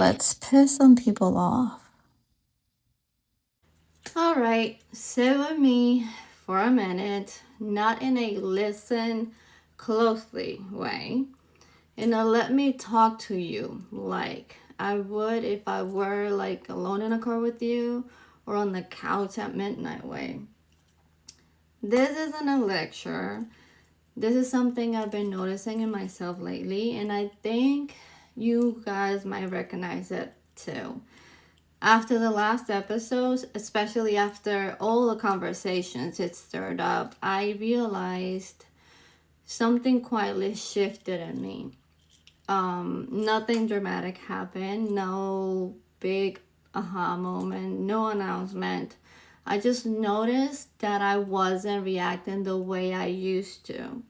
Let's piss some people off. All right, sit with me for a minute, not in a listen closely way. Let me talk to you like I would if I were like alone in a car with you or on the couch at midnight way. This isn't a lecture. This is something I've been noticing in myself lately, and I think you guys might recognize it too. After the last episodes, especially after all the conversations it stirred up, I realized something quietly shifted in me. Nothing dramatic happened, no big aha moment, no announcement. I just noticed that I wasn't reacting the way I used to.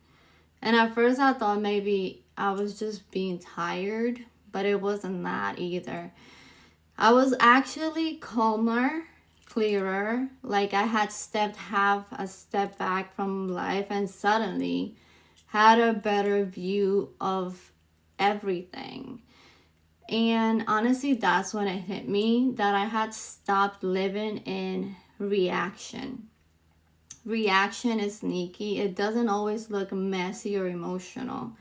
And at first I thought maybe I was just being tired, but it wasn't that either. I was actually calmer, clearer, like I had stepped half a step back from life and suddenly had a better view of everything. And honestly, that's when it hit me that I had stopped living in reaction. Reaction is sneaky, it doesn't always look messy or emotional.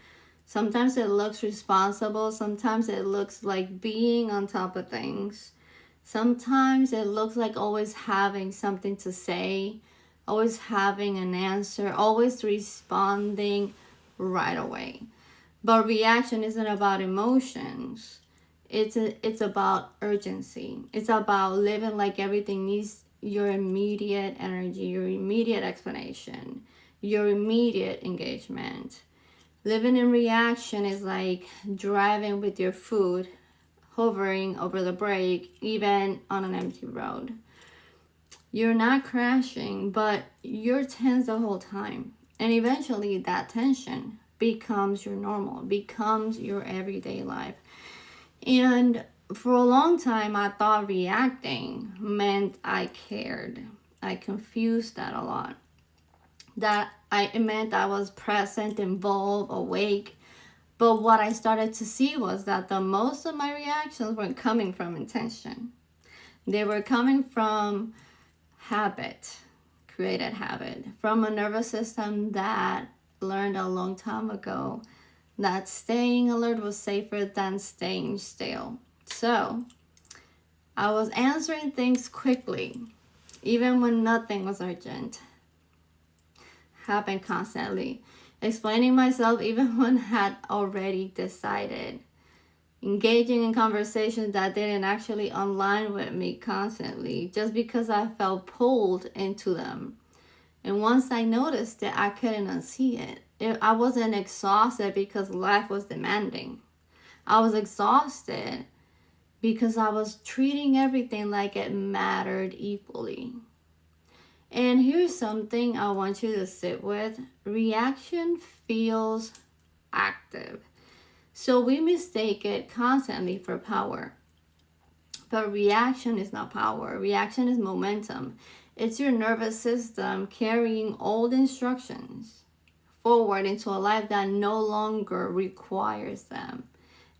Sometimes it looks responsible, sometimes it looks like being on top of things. Sometimes it looks like always having something to say, always having an answer, always responding right away. But reaction isn't about emotions. It's about urgency. It's about living like everything needs your immediate energy, your immediate explanation, your immediate engagement. Living in reaction is like driving with your foot hovering over the brake, even on an empty road. You're not crashing, but you're tense the whole time. And eventually, that tension becomes your normal, becomes your everyday life. And for a long time, I thought reacting meant I cared. I confused that a lot. It meant I was present, involved, awake. But what I started to see was that the most of my reactions weren't coming from intention. They were coming from habit, created habit, from a nervous system that learned a long time ago that staying alert was safer than staying still. So I was answering things quickly, even when nothing was urgent, happened constantly. Explaining myself even when I had already decided. Engaging in conversations that didn't actually align with me constantly just because I felt pulled into them. And once I noticed it, I couldn't unsee it. I wasn't exhausted because life was demanding. I was exhausted because I was treating everything like it mattered equally. And here's something I want you to sit with. Reaction feels active. So we mistake it constantly for power. But reaction is not power. Reaction is momentum. It's your nervous system carrying old instructions forward into a life that no longer requires them.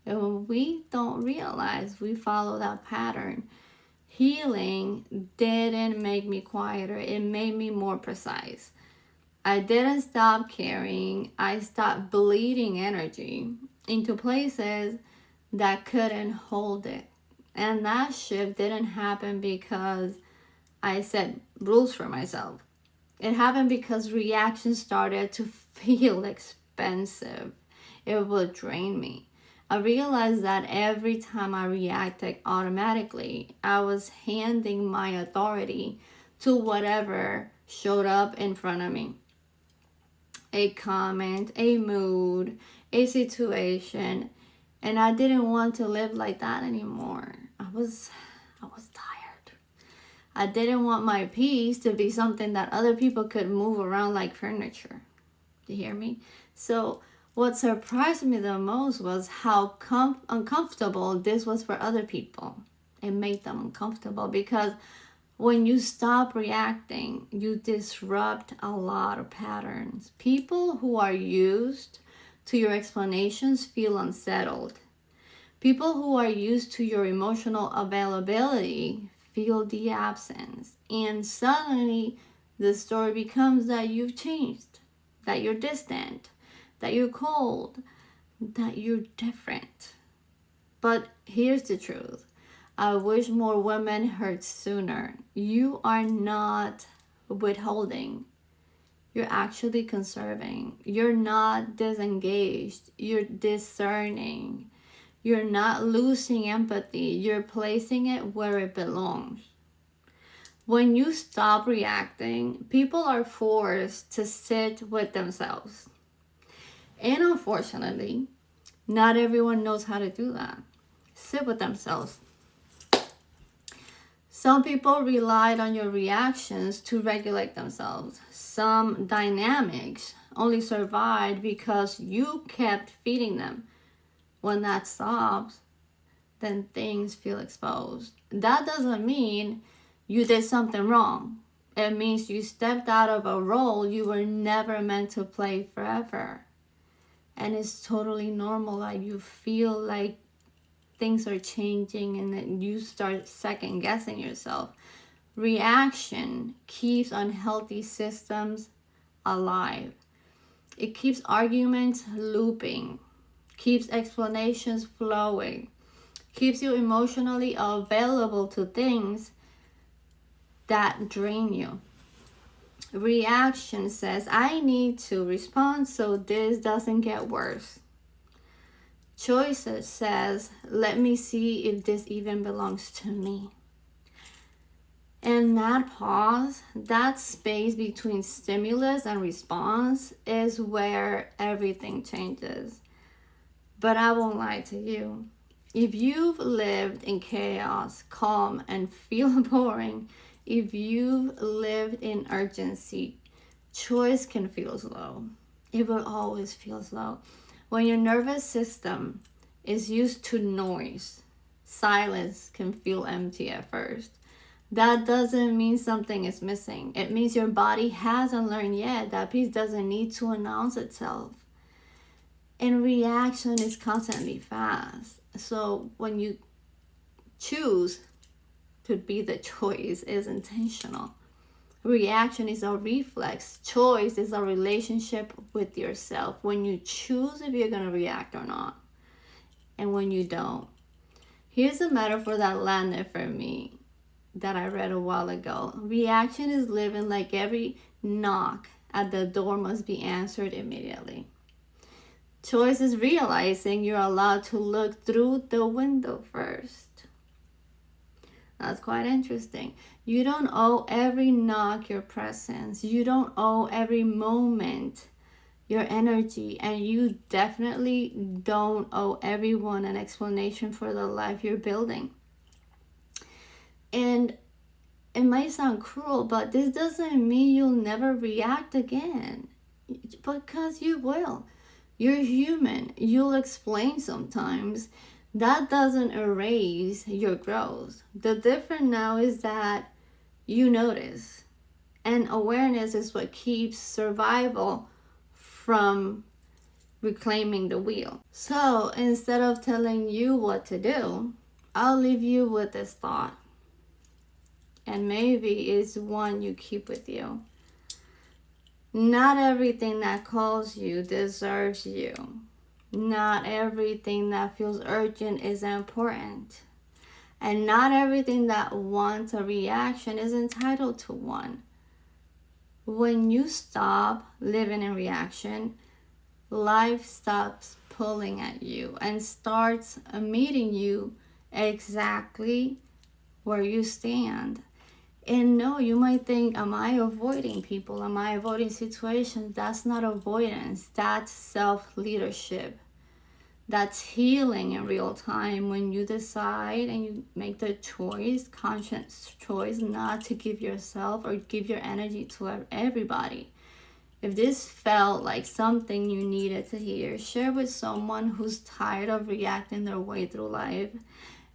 And when we don't realize we follow that pattern, healing didn't make me quieter, it made me more precise. I didn't stop caring, I stopped bleeding energy into places that couldn't hold it. And that shift didn't happen because I set rules for myself. It happened because reaction started to feel expensive. It would drain me. I realized that every time I reacted automatically, I was handing my authority to whatever showed up in front of me. A comment, a mood, a situation, and I didn't want to live like that anymore. I was tired. I didn't want my peace to be something that other people could move around like furniture. Do you hear me? So what surprised me the most was how uncomfortable this was for other people. It made them uncomfortable because when you stop reacting, you disrupt a lot of patterns. People who are used to your explanations feel unsettled. People who are used to your emotional availability feel the absence, and suddenly the story becomes that you've changed, that you're distant, that you're cold, that you're different. But here's the truth. I wish more women heard sooner. You are not withholding. You're actually conserving. You're not disengaged. You're discerning. You're not losing empathy. You're placing it where it belongs. When you stop reacting, people are forced to sit with themselves. And unfortunately, not everyone knows how to do that. Sit with themselves. Some people relied on your reactions to regulate themselves. Some dynamics only survived because you kept feeding them. When that stops, then things feel exposed. That doesn't mean you did something wrong. It means you stepped out of a role you were never meant to play forever. And it's totally normal that you feel like things are changing and then you start second guessing yourself. Reaction keeps unhealthy systems alive. It keeps arguments looping, keeps explanations flowing, keeps you emotionally available to things that drain you. Reaction says, I need to respond so this doesn't get worse. Choices says, let me see if this even belongs to me. And that pause, that space between stimulus and response is where everything changes. But I won't lie to you. If you've lived in chaos, calm, and feel boring, if you've lived in urgency, choice can feel slow. It will always feel slow. When your nervous system is used to noise, silence can feel empty at first. That doesn't mean something is missing. It means your body hasn't learned yet that peace doesn't need to announce itself. And reaction is constantly fast. So when you choose to be the choice is intentional. Reaction is a reflex. Choice is a relationship with yourself. When you choose if you're going to react or not. And when you don't. Here's a metaphor that landed for me that I read a while ago. Reaction is living like every knock at the door must be answered immediately. Choice is realizing you're allowed to look through the window first. That's quite interesting. You don't owe every knock your presence. You don't owe every moment your energy. And you definitely don't owe everyone an explanation for the life you're building. And it might sound cruel, but this doesn't mean you'll never react again. Because you will. You're human. You'll explain sometimes. That doesn't erase your growth. The difference now is that you notice. And awareness is what keeps survival from reclaiming the wheel. So instead of telling you what to do, I'll leave you with this thought. And maybe it's one you keep with you. Not everything that calls you deserves you. Not everything that feels urgent is important. And not everything that wants a reaction is entitled to one. When you stop living in reaction, life stops pulling at you and starts meeting you exactly where you stand. And no, you might think, am I avoiding people? Am I avoiding situations? That's not avoidance. That's self-leadership. That's healing in real time when you decide and you make the choice, conscious choice, not to give yourself or give your energy to everybody. If this felt like something you needed to hear, share with someone who's tired of reacting their way through life.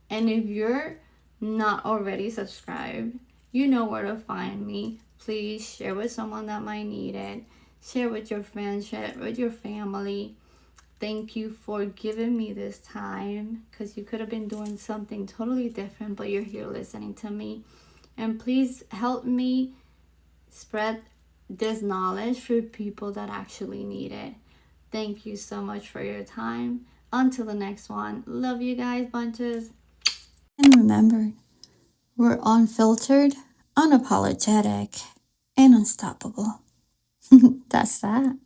And if you're not already subscribed, you know where to find me. Please share with someone that might need it. Share with your friends, share with your family. Thank you for giving me this time, because you could have been doing something totally different, but you're here listening to me. And please help me spread this knowledge for people that actually need it. Thank you so much for your time. Until the next one. Love you guys, bunches. And remember, we're unfiltered, unapologetic, and unstoppable. That's that.